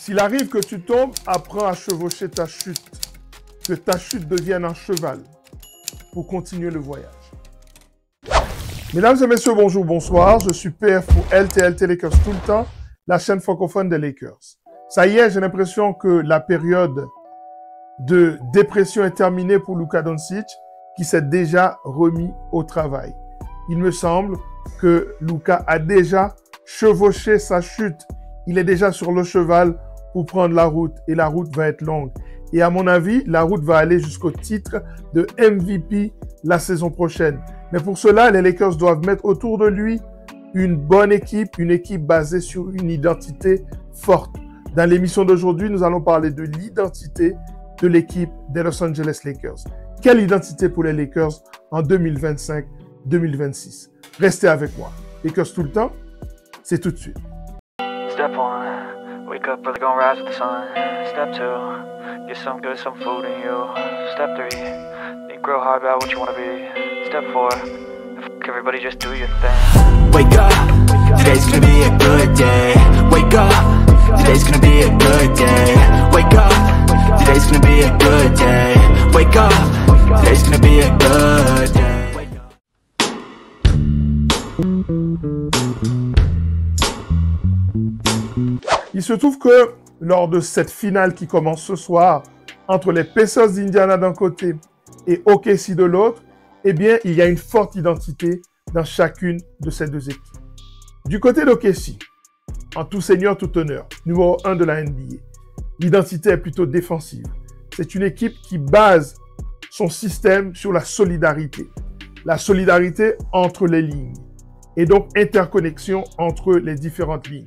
S'il arrive que tu tombes, apprends à chevaucher ta chute. Que ta chute devienne un cheval pour continuer le voyage. Mesdames et messieurs, bonjour, bonsoir. Je suis PF pour LTLT Lakers tout le temps, la chaîne francophone des Lakers. Ça y est, j'ai l'impression que la période de dépression est terminée pour Luka Doncic, qui s'est déjà remis au travail. Il me semble que Luka a déjà chevauché sa chute. Il est déjà sur le cheval pour prendre la route et la route va être longue. Et à mon avis, la route va aller jusqu'au titre de MVP la saison prochaine. Mais pour cela, les Lakers doivent mettre autour de lui une bonne équipe, une équipe basée sur une identité forte. Dans l'émission d'aujourd'hui, nous allons parler de l'identité de l'équipe des Los Angeles Lakers. Quelle identité pour les Lakers en 2025-2026? Restez avec moi. Lakers tout le temps, c'est tout de suite. Step 1, wake up early, gonna rise with the sun. Step 2, get some good, some food in you. Step 3, think real hard about what you wanna be. Step 4, everybody just do your thing. Wake up, today's gonna be a good day. Wake up, today's gonna be a good day. Wake up, today's gonna be a good day. Wake up, today's gonna be a good day. Wake up. Il se trouve que lors de cette finale qui commence ce soir entre les Pacers d'Indiana d'un côté et OKC de l'autre, eh bien, il y a une forte identité dans chacune de ces deux équipes. Du côté d'OKC, en tout seigneur, tout honneur, numéro 1 de la NBA, l'identité est plutôt défensive. C'est une équipe qui base son système sur la solidarité entre les lignes et donc interconnexion entre les différentes lignes.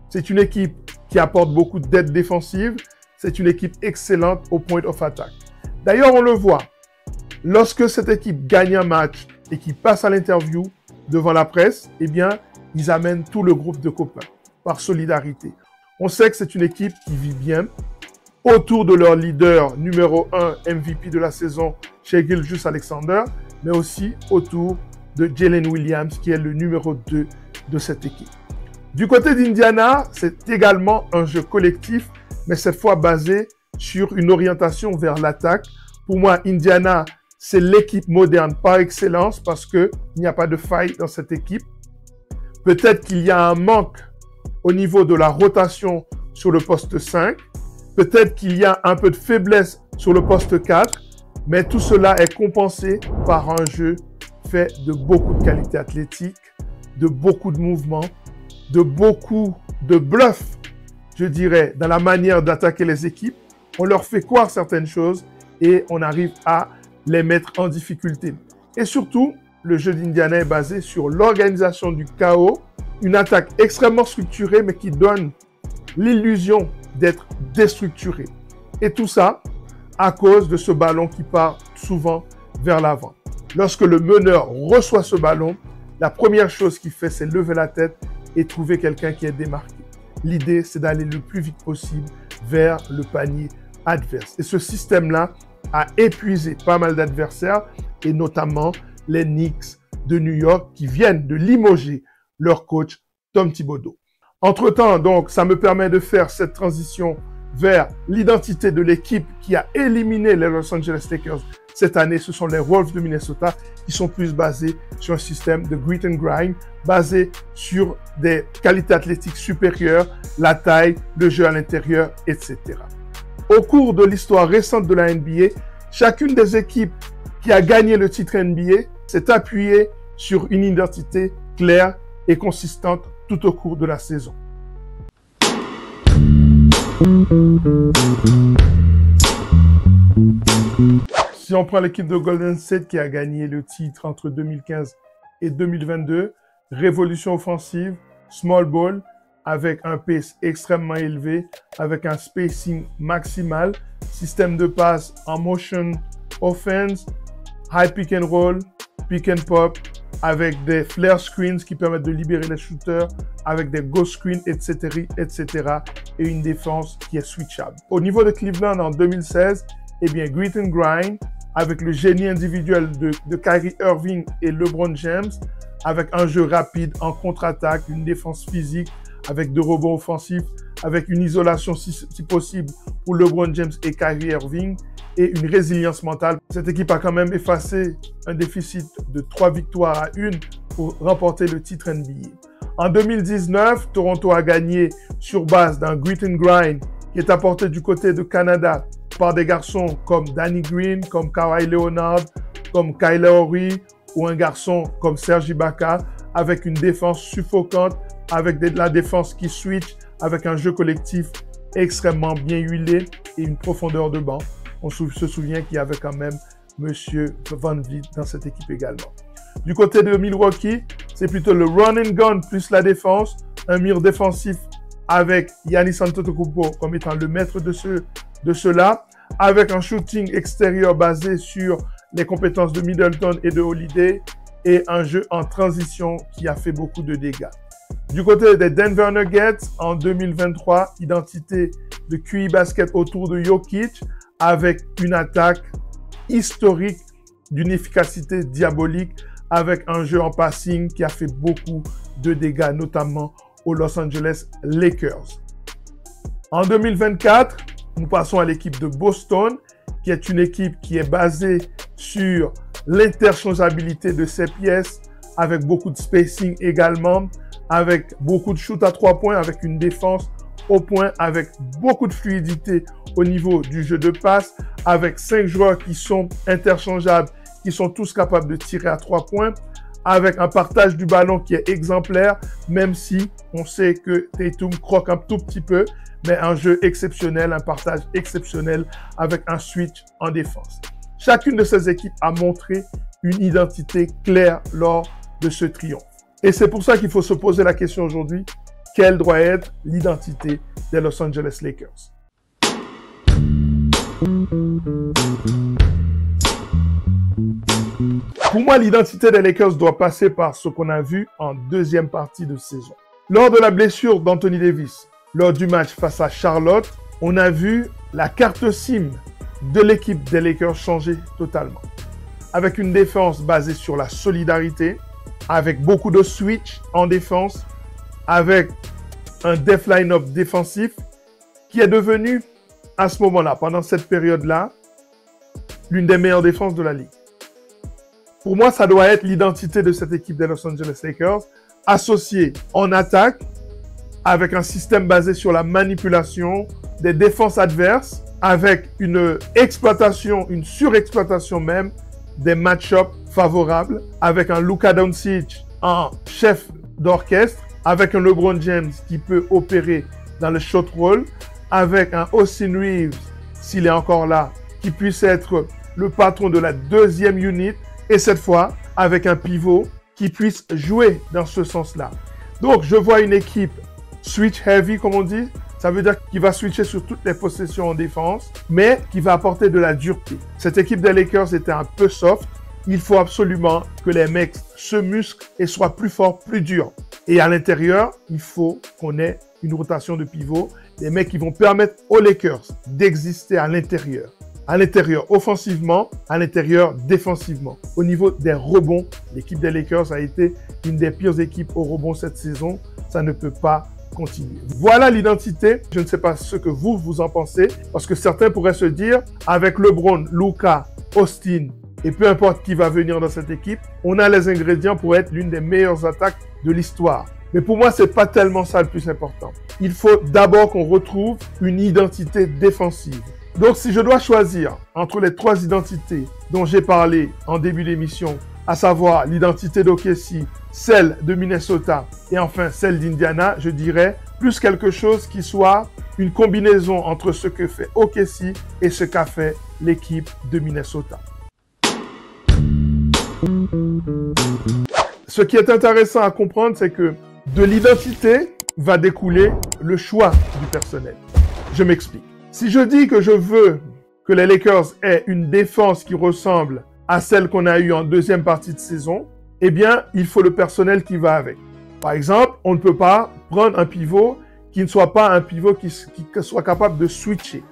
C'est une équipe qui apporte beaucoup d'aide défensive. C'est une équipe excellente au point of attack. D'ailleurs, on le voit. Lorsque cette équipe gagne un match et qu'il passe à l'interview devant la presse, eh bien, ils amènent tout le groupe de copains par solidarité. On sait que c'est une équipe qui vit bien autour de leur leader numéro 1 MVP de la saison, Shai Gilgeous-Alexander, mais aussi autour de Jalen Williams, qui est le numéro 2 de cette équipe. Du côté d'Indiana, c'est également un jeu collectif, mais cette fois basé sur une orientation vers l'attaque. Pour moi, Indiana, c'est l'équipe moderne par excellence parce qu'il n'y a pas de faille dans cette équipe. Peut-être qu'il y a un manque au niveau de la rotation sur le poste 5. Peut-être qu'il y a un peu de faiblesse sur le poste 4. Mais tout cela est compensé par un jeu fait de beaucoup de qualité athlétique, de beaucoup de mouvements, de beaucoup de bluff, je dirais, dans la manière d'attaquer les équipes. On leur fait croire certaines choses et on arrive à les mettre en difficulté. Et surtout, le jeu d'Indiana est basé sur l'organisation du chaos, une attaque extrêmement structurée mais qui donne l'illusion d'être déstructurée. Et tout ça à cause de ce ballon qui part souvent vers l'avant. Lorsque le meneur reçoit ce ballon, la première chose qu'il fait, c'est lever la tête et trouver quelqu'un qui est démarqué. L'idée, c'est d'aller le plus vite possible vers le panier adverse. Et ce système-là a épuisé pas mal d'adversaires, et notamment les Knicks de New York qui viennent de limoger leur coach Tom Thibodeau. Entre-temps, donc, ça me permet de faire cette transition vers l'identité de l'équipe qui a éliminé les Los Angeles Lakers cette année. Ce sont les Wolves de Minnesota qui sont plus basés sur un système de grit and grind, basé sur des qualités athlétiques supérieures, la taille, le jeu à l'intérieur, etc. Au cours de l'histoire récente de la NBA, chacune des équipes qui a gagné le titre NBA s'est appuyée sur une identité claire et consistante tout au cours de la saison. Si on prend l'équipe de Golden State qui a gagné le titre entre 2015 et 2022, révolution offensive, small ball, avec un pace extrêmement élevé, avec un spacing maximal, système de passe en motion offense, high pick and roll, pick and pop, avec des flare screens qui permettent de libérer les shooters, avec des ghost screens, etc., et une défense qui est switchable. Au niveau de Cleveland en 2016, eh bien, grit and grind, avec le génie individuel de Kyrie Irving et LeBron James, avec un jeu rapide en contre-attaque, une défense physique, avec 2 rebonds offensifs, avec une isolation si possible pour LeBron James et Kyrie Irving et une résilience mentale. Cette équipe a quand même effacé un déficit de 3 victoires à 1 pour remporter le titre NBA. En 2019, Toronto a gagné sur base d'un grit and grind qui est apporté du côté de Canada par des garçons comme Danny Green, comme Kawhi Leonard, comme Kyle Lowry ou un garçon comme Serge Ibaka avec une défense suffocante, avec de la défense qui switch, avec un jeu collectif extrêmement bien huilé et une profondeur de banc. On se souvient qu'il y avait quand même Monsieur Van Vliet dans cette équipe également. Du côté de Milwaukee, c'est plutôt le run and gun plus la défense, un mur défensif avec Giannis Antetokounmpo comme étant le maître de cela, avec un shooting extérieur basé sur les compétences de Middleton et de Holiday et un jeu en transition qui a fait beaucoup de dégâts. Du côté des Denver Nuggets, en 2023, identité de QI basket autour de Jokic avec une attaque historique d'une efficacité diabolique avec un jeu en passing qui a fait beaucoup de dégâts, notamment aux Los Angeles Lakers. En 2024, nous passons à l'équipe de Boston, qui est une équipe qui est basée sur l'interchangeabilité de ses pièces, avec beaucoup de spacing également, avec beaucoup de shoot à 3 points, avec une défense au point, avec beaucoup de fluidité au niveau du jeu de passe, avec 5 joueurs qui sont interchangeables, qui sont tous capables de tirer à 3 points, avec un partage du ballon qui est exemplaire, même si on sait que Tatum croque un tout petit peu, mais un jeu exceptionnel, un partage exceptionnel avec un switch en défense. Chacune de ces équipes a montré une identité claire lors de ce triomphe. Et c'est pour ça qu'il faut se poser la question aujourd'hui, quelle doit être l'identité des Los Angeles Lakers? Pour moi, l'identité des Lakers doit passer par ce qu'on a vu en deuxième partie de saison. Lors de la blessure d'Anthony Davis, lors du match face à Charlotte, on a vu la carte SIM de l'équipe des Lakers changer totalement. Avec une défense basée sur la solidarité, avec beaucoup de switch en défense, avec un def line-up défensif qui est devenu, à ce moment-là, pendant cette période-là, l'une des meilleures défenses de la ligue. Pour moi, ça doit être l'identité de cette équipe des Los Angeles Lakers, associée en attaque avec un système basé sur la manipulation des défenses adverses, avec une exploitation, une surexploitation même des match-ups favorables, avec un Luka Doncic en chef d'orchestre, avec un LeBron James qui peut opérer dans le shot roll, avec un Austin Reeves, s'il est encore là, qui puisse être le patron de la deuxième unit, et cette fois, avec un pivot qui puisse jouer dans ce sens-là. Donc, je vois une équipe switch heavy, comme on dit. Ça veut dire qu'il va switcher sur toutes les possessions en défense, mais qui va apporter de la dureté. Cette équipe des Lakers était un peu soft. Il faut absolument que les mecs se musclent et soient plus forts, plus durs. Et à l'intérieur, il faut qu'on ait une rotation de pivot. Des mecs qui vont permettre aux Lakers d'exister à l'intérieur. À l'intérieur offensivement, à l'intérieur défensivement. Au niveau des rebonds, l'équipe des Lakers a été une des pires équipes au rebond cette saison. Ça ne peut pas continuer. Voilà l'identité. Je ne sais pas ce que vous en pensez, parce que certains pourraient se dire, avec LeBron, Luka, Austin, et peu importe qui va venir dans cette équipe, on a les ingrédients pour être l'une des meilleures attaques de l'histoire. Mais pour moi, c'est pas tellement ça le plus important. Il faut d'abord qu'on retrouve une identité défensive. Donc, si je dois choisir entre les 3 identités dont j'ai parlé en début d'émission, à savoir l'identité d'OKC, celle de Minnesota et enfin celle d'Indiana, je dirais plus quelque chose qui soit une combinaison entre ce que fait OKC et ce qu'a fait l'équipe de Minnesota. Ce qui est intéressant à comprendre, c'est que de l'identité va découler le choix du personnel. Je m'explique. Si je dis que je veux que les Lakers aient une défense qui ressemble à celle qu'on a eue en deuxième partie de saison, eh bien, il faut le personnel qui va avec. Par exemple, on ne peut pas prendre un pivot qui ne soit pas un pivot qui soit capable de switcher.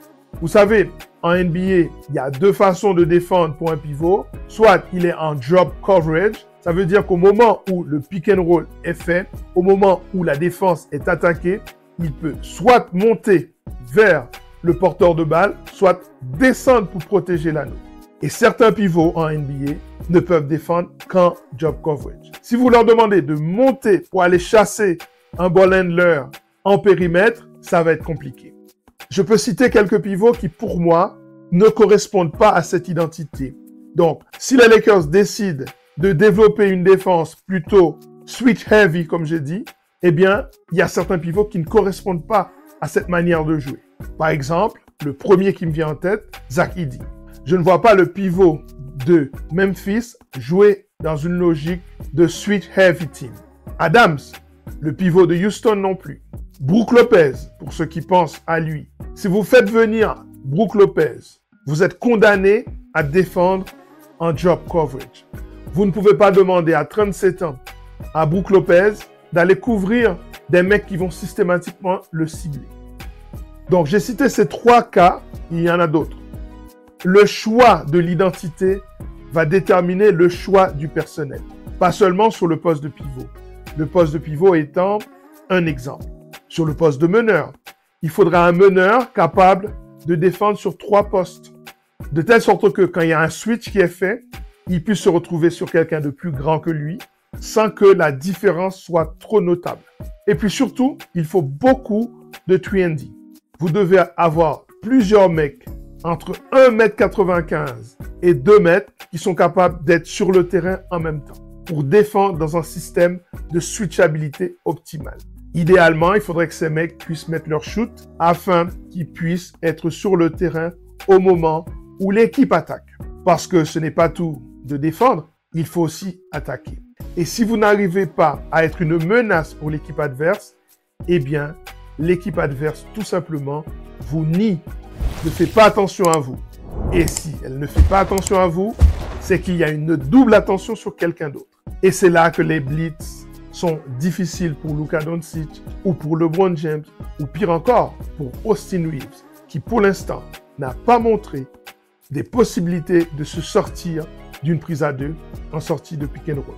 Vous savez, en NBA, il y a 2 façons de défendre pour un pivot. Soit il est en drop coverage, ça veut dire qu'au moment où le pick and roll est fait, au moment où la défense est attaquée, il peut soit monter vers le porteur de balle, soit descendre pour protéger l'anneau. Et certains pivots en NBA ne peuvent défendre qu'en job coverage. Si vous leur demandez de monter pour aller chasser un ball handler en périmètre, ça va être compliqué. Je peux citer quelques pivots qui, pour moi, ne correspondent pas à cette identité. Donc, si les Lakers décident de développer une défense plutôt switch heavy, comme j'ai dit, eh bien, il y a certains pivots qui ne correspondent pas à cette manière de jouer. Par exemple, le premier qui me vient en tête, Zach Edey. Je ne vois pas le pivot de Memphis jouer dans une logique de switch heavy team. Adams, le pivot de Houston non plus. Brook Lopez, pour ceux qui pensent à lui. Si vous faites venir Brook Lopez, vous êtes condamné à défendre en job coverage. Vous ne pouvez pas demander à 37 ans à Brook Lopez d'aller couvrir des mecs qui vont systématiquement le cibler. Donc, j'ai cité ces 3 cas, il y en a d'autres. Le choix de l'identité va déterminer le choix du personnel, pas seulement sur le poste de pivot. Le poste de pivot étant un exemple. Sur le poste de meneur, il faudra un meneur capable de défendre sur 3 postes, de telle sorte que quand il y a un switch qui est fait, il puisse se retrouver sur quelqu'un de plus grand que lui, sans que la différence soit trop notable. Et puis surtout, il faut beaucoup de 3&D. Vous devez avoir plusieurs mecs entre 1,95 m et 2 m qui sont capables d'être sur le terrain en même temps pour défendre dans un système de switchabilité optimale. Idéalement, il faudrait que ces mecs puissent mettre leur shoot afin qu'ils puissent être sur le terrain au moment où l'équipe attaque. Parce que ce n'est pas tout de défendre, il faut aussi attaquer. Et si vous n'arrivez pas à être une menace pour l'équipe adverse, eh bien, l'équipe adverse, tout simplement, vous nie, ne fait pas attention à vous. Et si elle ne fait pas attention à vous, c'est qu'il y a une double attention sur quelqu'un d'autre. Et c'est là que les blitz sont difficiles pour Luka Doncic ou pour LeBron James ou pire encore pour Austin Reeves, qui pour l'instant n'a pas montré des possibilités de se sortir d'une prise à 2 en sortie de pick and roll.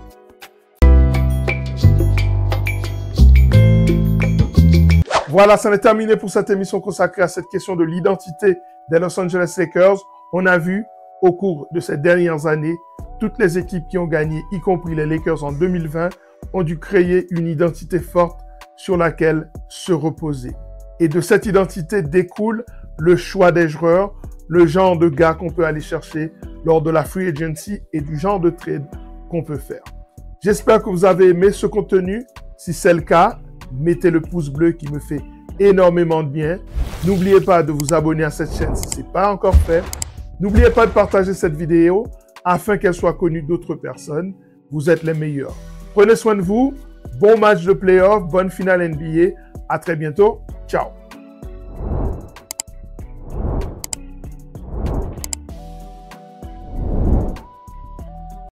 Voilà, ça en est terminé pour cette émission consacrée à cette question de l'identité des Los Angeles Lakers. On a vu au cours de ces dernières années, toutes les équipes qui ont gagné, y compris les Lakers en 2020, ont dû créer une identité forte sur laquelle se reposer. Et de cette identité découle le choix des joueurs, le genre de gars qu'on peut aller chercher lors de la free agency et du genre de trade qu'on peut faire. J'espère que vous avez aimé ce contenu. Si c'est le cas, mettez le pouce bleu qui me fait énormément de bien. N'oubliez pas de vous abonner à cette chaîne si ce n'est pas encore fait. N'oubliez pas de partager cette vidéo afin qu'elle soit connue d'autres personnes. Vous êtes les meilleurs. Prenez soin de vous. Bon match de playoff, bonne finale NBA. À très bientôt. Ciao.